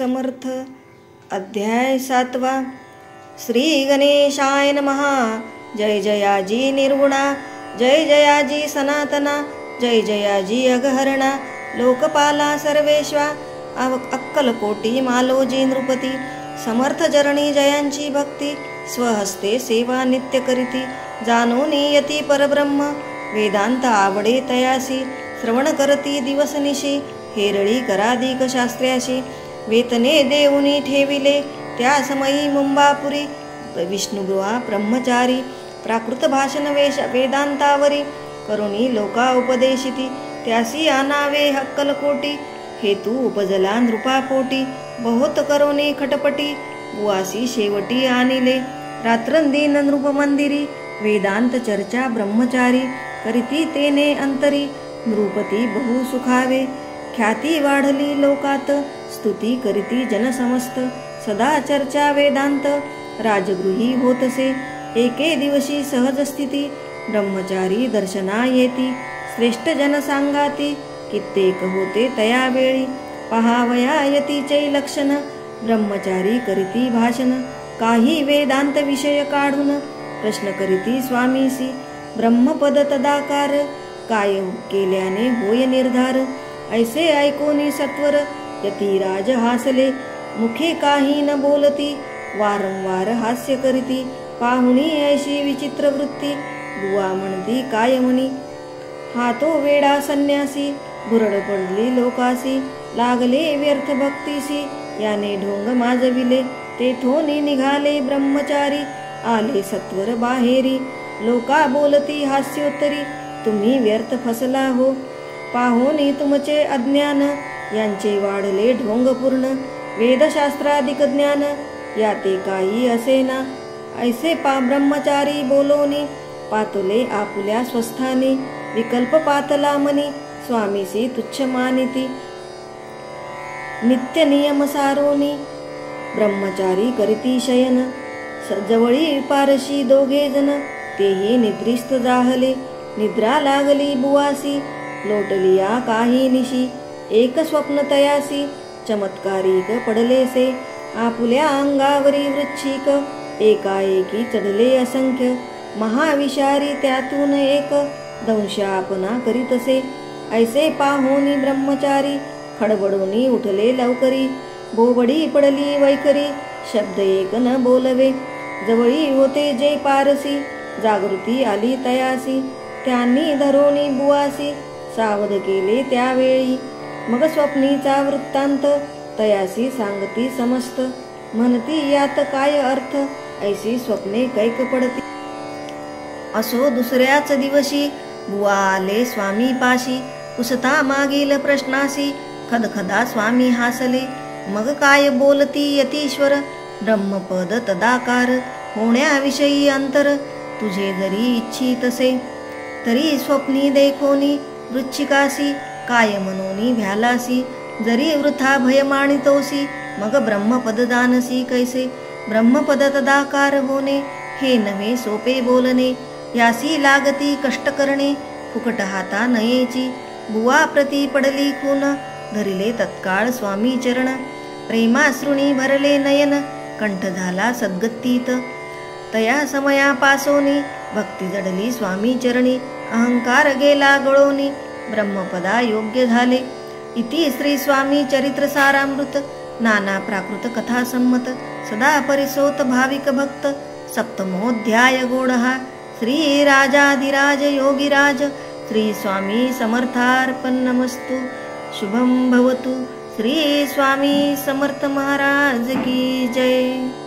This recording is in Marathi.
समर्थ। अध्याय 7। श्री गणेशाय नमः। जय जयाजी निर्गुणा, जय जयाजी सनातना, जय जयाजी अगहरणा, लोकपाला सर्वेश्वा, अक्कलकोटी मालोजी नृपती। समर्थ जरणी जयांची भक्ती, स्वहस्ते सेवा नित्य करीती। जाणूनी यती परब्रह्म, वेदांत आवडे तयासी। श्रवण करती दिवसनिशी, हेरळी कराधिक शास्त्र्याशी। वेतने देऊनी ठेविले, त्या समयी मुंबापुरी। विष्णुगृहा ब्रह्मचारी, प्राकृत भाषण वेदांतावरी। करुणी लोका उपदेशिती, त्यासी आनावे अक्कलकोटी। हेतू उपजला नृपापोटी, बहुत करोनी खटपटी। बुवासी शेवटी आणिले, रात्रंदिन नृपमंदिरी। वेदांत चर्चा ब्रह्मचारी, करीती तेने अंतरी। नृपती बहु सुखावे, ख्याती वाढली लोकात। स्तुती करीती जनसमस्त, सदा चर्चा वेदांत। राजगृही होतसे, एके दिवशी सहज स्थिती। ब्रह्मचारी दर्शना येती, श्रेष्ठ जन सांगाती। कित्येक होते तया वेळी, पहावया यतीचे लक्षण। ब्रह्मचारी करीती भाषण, काही वेदांत विषय काढून। प्रश्न करीती स्वामीसी, ब्रह्मपद तदाकार। काय केल्याने होय निर्धार, ऐसे ऐकोनी सत्वर। यतीराज हासले, मुखे काही न बोलती। वारंवार हास्य करीती, पाहुणी ऐशी विचित्र वृत्ती। बुवा म्हणती काय म्हणी, हा तो वेडा संन्यासी। भुरड पडली लोकासी, लागले व्यर्थ भक्तीसी। याने ढोंग माजविले, तेथोनी निघाले ब्रह्मचारी। आले सत्वर बाहेरी, लोका बोलती हास्योत्तरी। तुम्ही व्यर्थ फसला हो, पाहोनी तुमचे अज्ञान। यांचे वाढले ढोंग पूर्ण, वेदशास्त्राधिक ज्ञान। याते काही असेना, ऐसे ब्रह्मचारी बोलोनी। पातले आपुल्या स्वस्थानी, विकल्प पातला मनी। स्वामीसी तुच्छ मानिती, नित्य नियम सारोनी। ब्रह्मचारी करीती शयन, जवळी पारशी दोघे जण। तेही निद्रिस्त जाहले, निद्रा लागली बुवासी। लोटलिया काही निशी, एक स्वप्न तयासी। चमत्कारिक पडलेसे, आपुल्या अंगावरी वृच्छिक। एकाएकी चढले असंख्य, महाविषारी त्यातून एक। दंशापना करीतसे, ऐसे पाहोनी ब्रह्मचारी। खडबडोनी उठले लवकरी, बोबडी पडली वैखरी। शब्द एक न बोलवे, जवळी होते जे पारसी। जागृती आली तयासी, त्यांनी धरोनी बुवासी। सावध केले त्यावेळी, मग स्वप्नीचा वृत्तांत। तयासी सांगती समस्त, म्हणती यात काय अर्थ। ऐशी स्वप्ने कैक पडती। असो दुसऱ्याच दिवशी, बुवा आले स्वामी पाशी। पुसता मागील प्रश्नासी, खदखदा स्वामी हासले। मग काय बोलती यतीश्वर, ब्रह्मपद तदाकार। होण्याविषयी अंतर, तुझे जरी इच्छितसे। तरी स्वप्नी देखोनी वृच्छिकासी, काय मनोनी भ्यालासी। जरी वृथा भय मानितोसी, मग ब्रह्मपद जानसी कैसे। ब्रह्मपद तदाकार होणे, हे नव्हे सोपे बोलणे। यासी लागती कष्ट करणे, फुकट हाता नयेची। बुवा प्रती पडली खून, धरिले तत्काळ स्वामी चरण। प्रेमाश्रुणी भरले नयन, कंठ झाला सद्गतीत। तया समयापासोनी, भक्ती जडली स्वामी चरणी। अहंकार गेला गळोनी, ब्रह्मपदा योग्य झाले। इति श्री स्वामी चरित्र सारामृत, नाना प्राकृत कथा संमत। सदा परिसोत भाविक भक्त, सप्तमोऽध्याय गोडहा। श्री राजाधिराज योगिराज, श्री स्वामी समर्थार्पणमस्तु। शुभं भवतु। श्री स्वामी समर्थ महाराज की जय।